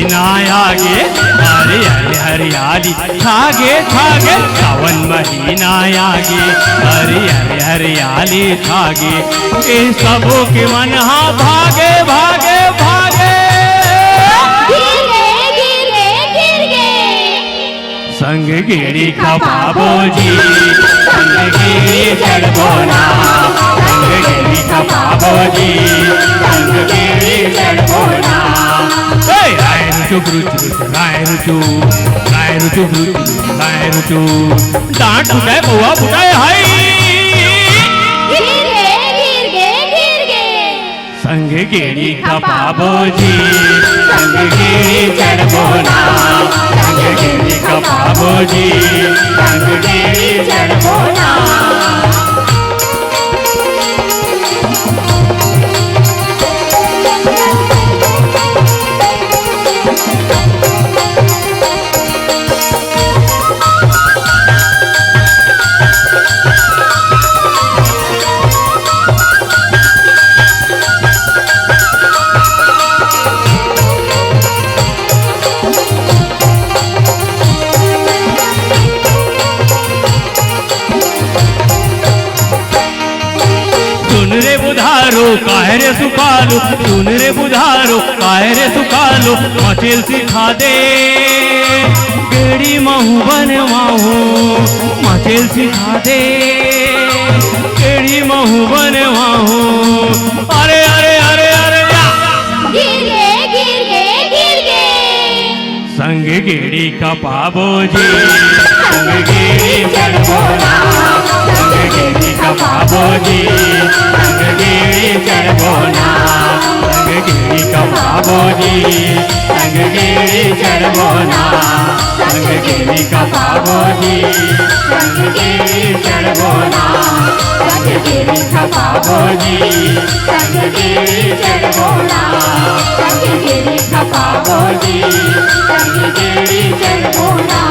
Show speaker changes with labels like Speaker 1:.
Speaker 1: महीना आगे, हरे हरे हरियाली छागे छागे, सावन महीना आगे, हरे हरे हरियाली छागे, ये सबों के मन हाँ भागे भागे भागे। संग गेड़ी का बाबूजी, संग गेड़ी चढ़बोना, संग गेड़ी का बाबूजी, संग गेड़ी चढ़बोना। राय रुचु रुचु राय रुचु राय रुचु रुचु राय रुचु, डांट उठाए बुआ उठाए हाय। संग गेड़ी का बाबूजी, संग गेड़ी चढ़बोना, संग गेड़ी का बाबूजी, संग गेड़ी चढ़बोना। रे बुधारो काहे रे सुखालो, सुन रे बुधारो काहे रे सुखालो, मचेल सिखा दे गेड़ी महू बनवाओ, मचेल सिखा दे गेड़ी महू बनवाओ। अरे अरे अरे अरे संग गेड़ी का बाबूजी, संग गेड़ी चढ़बोना, संग गेड़ी का बाबूजी, संग गेड़ी चढ़बोना, संग गेड़ी का बाबूजी, संग गेड़ी चढ़बोना, संग गेड़ी का बाबूजी, संग गेड़ी चढ़बोना, संग गेड़ी का बाबूजी, संग गेड़ी चढ़बोना, संग गेड़ी का बाबूजी, संग गेड़ी चढ़बोना।